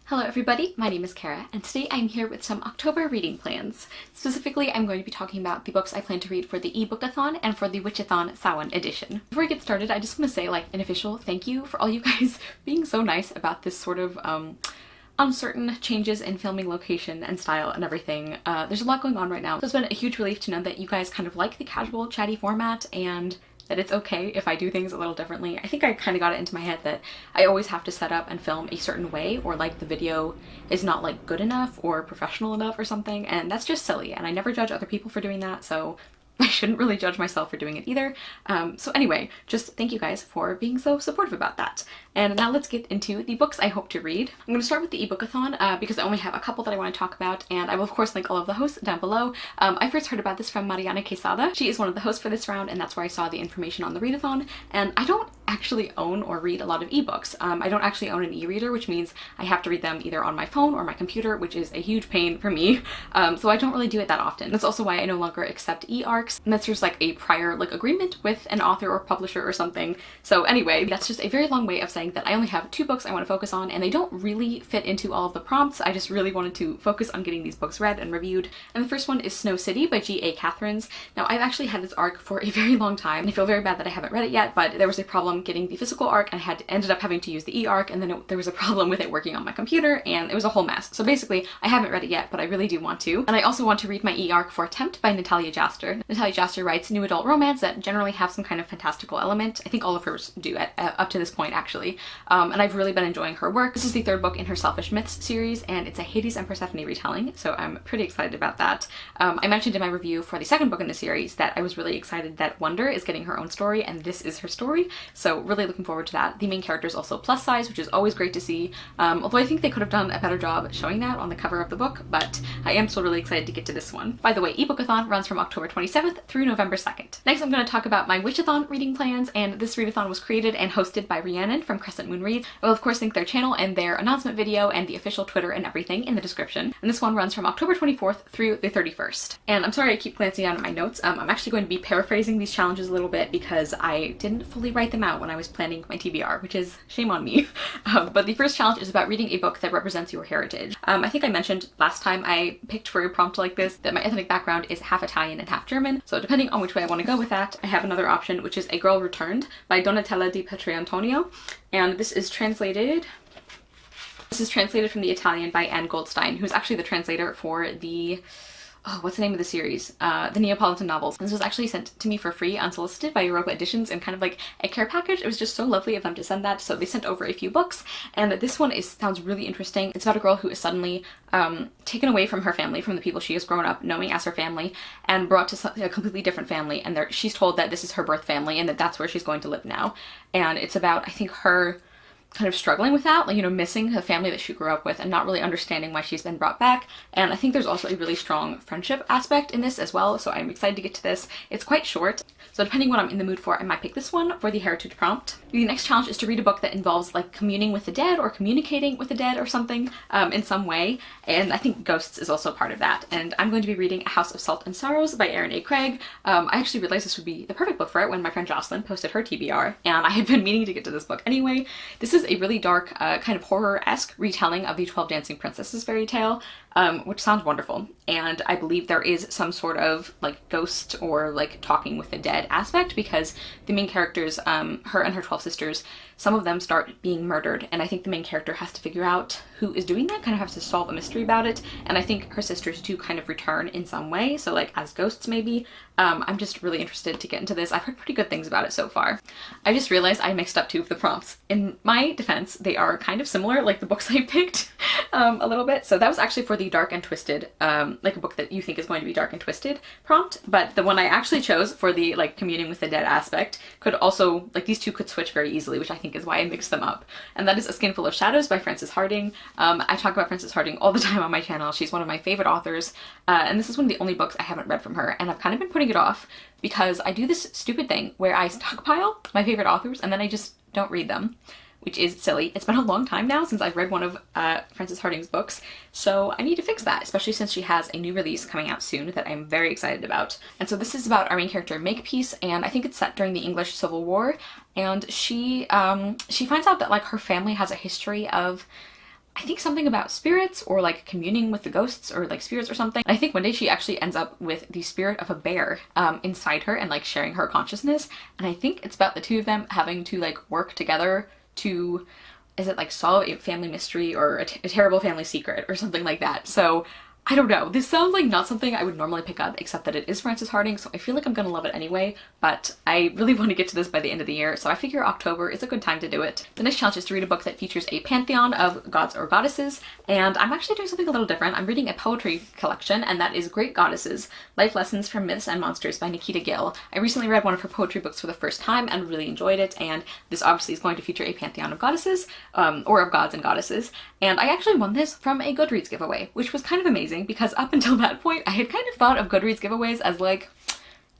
Hello everybody, my name is Kara, and today I'm here with some October reading plans. Specifically, I'm going to be talking about the books I plan to read for the Ebookathon and for the Witchathon Samhain edition. Before I get started, I just want to say an official thank you for all you guys being so nice about this sort of uncertain changes in filming location and style and everything. There's a lot going on right now, so it's been a huge relief to know that you guys kind of like the casual chatty format and that it's okay if I do things a little differently. I think I kind of got it into my head that I always have to set up and film a certain way, or the video is not good enough or professional enough or something, and that's just silly, and I never judge other people for doing that, so I shouldn't really judge myself for doing it either. So anyway, just thank you guys for being so supportive about that. And now let's get into the books I hope to read. I'm going to start with the Ebookathon because I only have a couple that I want to talk about, and I will of course link all of the hosts down below. I first heard about this from Mariana Quesada. She is one of the hosts for this round, and that's where I saw the information on the readathon. And I don't actually own or read a lot of ebooks. I don't actually own an e-reader, which means I have to read them either on my phone or my computer, which is a huge pain for me. So I don't really do it that often. That's also why I no longer accept e-arcs, unless there's a prior agreement with an author or publisher or something. So anyway, that's just a very long way of saying that I only have 2 books I want to focus on, and they don't really fit into all of the prompts. I just really wanted to focus on getting these books read and reviewed. And the first one is Snow City by G.A. Catherines. Now, I've actually had this arc for a very long time, and I feel very bad that I haven't read it yet, but there was a problem getting the physical arc, and I ended up having to use the e-arc, and then there was a problem with it working on my computer, and it was a whole mess. So basically, I haven't read it yet, but I really do want to. And I also want to read my e-arc for Attempt by Natalia Jaster. Natalia Jaster writes new adult romance that generally have some kind of fantastical element. I think all of hers do up to this point, actually. And I've really been enjoying her work. This is the 3rd book in her Selfish Myths series, and it's a Hades and Persephone retelling, so I'm pretty excited about that. I mentioned in my review for the 2nd book in the series that I was really excited that Wonder is getting her own story, and this is her story, so really looking forward to that. The main character is also plus size, which is always great to see, although I think they could have done a better job showing that on the cover of the book, but I am still really excited to get to this one. By the way, Ebookathon runs from October 27th through November 2nd. Next, I'm going to talk about my Witchathon reading plans, and this readathon was created and hosted by Rhiannon from Crescent Moon Reads. I will of course link their channel and their announcement video and the official Twitter and everything in the description. And this one runs from October 24th through the 31st. And I'm sorry I keep glancing down at my notes. I'm actually going to be paraphrasing these challenges a little bit because I didn't fully write them out when I was planning my TBR, which is shame on me. But the first challenge is about reading a book that represents your heritage. I think I mentioned last time I picked for a prompt like this that my ethnic background is half Italian and half German, so depending on which way I want to go with that, I have another option, which is A Girl Returned by Donatella di Petrantonio, and this is translated from the Italian by Anne Goldstein, who's actually the translator for the what's the name of the series? The Neapolitan novels. This was actually sent to me for free, unsolicited, by Europa Editions in kind of a care package. It was just so lovely of them to send that, so they sent over a few books, and this one sounds really interesting. It's about a girl who is suddenly taken away from her family, from the people she has grown up knowing as her family, and brought to a completely different family, and she's told that this is her birth family and that that's where she's going to live now. And it's about, I think, her kind of struggling with that, missing the family that she grew up with and not really understanding why she's been brought back. And I think there's also a really strong friendship aspect in this as well, so I'm excited to get to this. It's quite short, so depending what I'm in the mood for, I might pick this one for the heritage prompt. The next challenge is to read a book that involves communing with the dead or communicating with the dead or something in some way, and I think ghosts is also part of that. And I'm going to be reading A House of Salt and Sorrows by Erin A. Craig. I actually realized this would be the perfect book for it when my friend Jocelyn posted her TBR, and I had been meaning to get to this book anyway. This is a really dark, kind of horror-esque retelling of the 12 Dancing Princesses fairy tale, which sounds wonderful. And I believe there is some sort of ghost or talking with the dead aspect, because the main characters, her and her 12 sisters, some of them start being murdered, and I think the main character has to figure out who is doing that, kind of has to solve a mystery about it, and I think her sisters do kind of return in some way, so as ghosts maybe. I'm just really interested to get into this. I've heard pretty good things about it so far. I just realized I mixed up 2 of the prompts. In my defense, they are kind of similar, the books I picked a little bit. So that was actually for the Dark and Twisted, a book that you think is going to be dark and twisted prompt, but the one I actually chose for the communing with the dead aspect could also, these 2 could switch very easily, which I think is why I mixed them up. And that is A Skin Full of Shadows by Frances Hardinge. I talk about Frances Hardinge all the time on my channel. She's one of my favorite authors, and this is one of the only books I haven't read from her, and I've kind of been putting it off because I do this stupid thing where I stockpile my favorite authors and then I just don't read them, which is silly. It's been a long time now since I've read one of Frances Hardinge's books, so I need to fix that, especially since she has a new release coming out soon that I'm very excited about. And so this is about our main character Makepeace, and I think it's set during the English Civil War, and she finds out that her family has a history of I think something about spirits or like communing with the ghosts or like spirits or something. I think one day she actually ends up with the spirit of a bear inside her and like sharing her consciousness. And I think it's about the two of them having to like work together to, is it like solve a family mystery or a terrible family secret or something like that. So I don't know. This sounds like not something I would normally pick up, except that it is Frances Harding, so I feel like I'm gonna love it anyway, but I really want to get to this by the end of the year, so I figure October is a good time to do it. The next challenge is to read a book that features a pantheon of gods or goddesses, and I'm actually doing something a little different. I'm reading a poetry collection, and that is Great Goddesses, Life Lessons from Myths and Monsters by Nikita Gill. I recently read one of her poetry books for the first time and really enjoyed it, and this obviously is going to feature a pantheon of goddesses, or of gods and goddesses, and I actually won this from a Goodreads giveaway, which was kind of amazing because up until that point I had kind of thought of Goodreads giveaways as like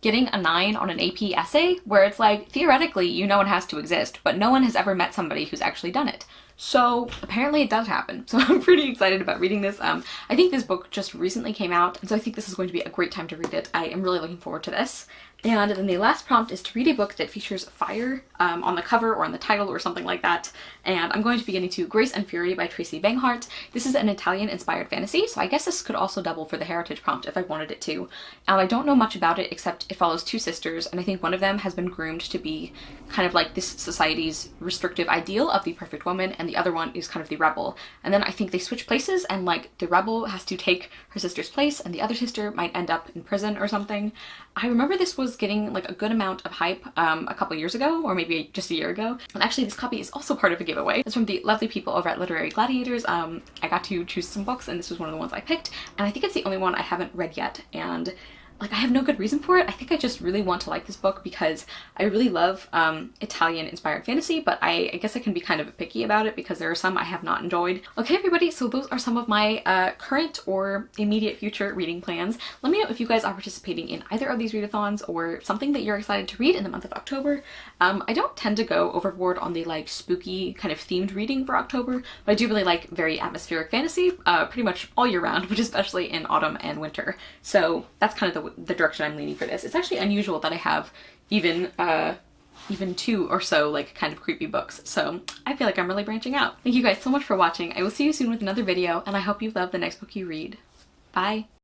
getting a 9 on an AP essay, where it's like theoretically you know it has to exist, but no one has ever met somebody who's actually done it. So apparently it does happen. So I'm pretty excited about reading this. I think this book just recently came out, and so I think this is going to be a great time to read it. I am really looking forward to this. And then the last prompt is to read a book that features fire on the cover or on the title or something like that. And I'm going to be getting to Grace and Fury by Tracy Banghart. This is an Italian-inspired fantasy, so I guess this could also double for the heritage prompt if I wanted it to. And I don't know much about it except it follows two sisters, and I think one of them has been groomed to be kind of like this society's restrictive ideal of the perfect woman, and the other one is kind of the rebel. And then I think they switch places, and like the rebel has to take her sister's place, and the other sister might end up in prison or something. I remember this was getting like a good amount of hype a couple years ago, or maybe just a year ago. And actually this copy is also part of a giveaway. It's from the lovely people over at Literary Gladiators. I got to choose some books, and this was one of the ones I picked, and I think it's the only one I haven't read yet, and like I have no good reason for it. I think I just really want to like this book because I really love Italian inspired fantasy, but I guess I can be kind of picky about it because there are some I have not enjoyed. Okay everybody, so those are some of my current or immediate future reading plans. Let me know if you guys are participating in either of these readathons or something that you're excited to read in the month of October. I don't tend to go overboard on the like spooky kind of themed reading for October, but I do really like very atmospheric fantasy pretty much all year round, but especially in autumn and winter. So that's kind of the direction I'm leaning for this. It's actually unusual that I have even two or so like kind of creepy books, so I feel like I'm really branching out. Thank you guys so much for watching. I will see you soon with another video, and I hope you love the next book you read. Bye!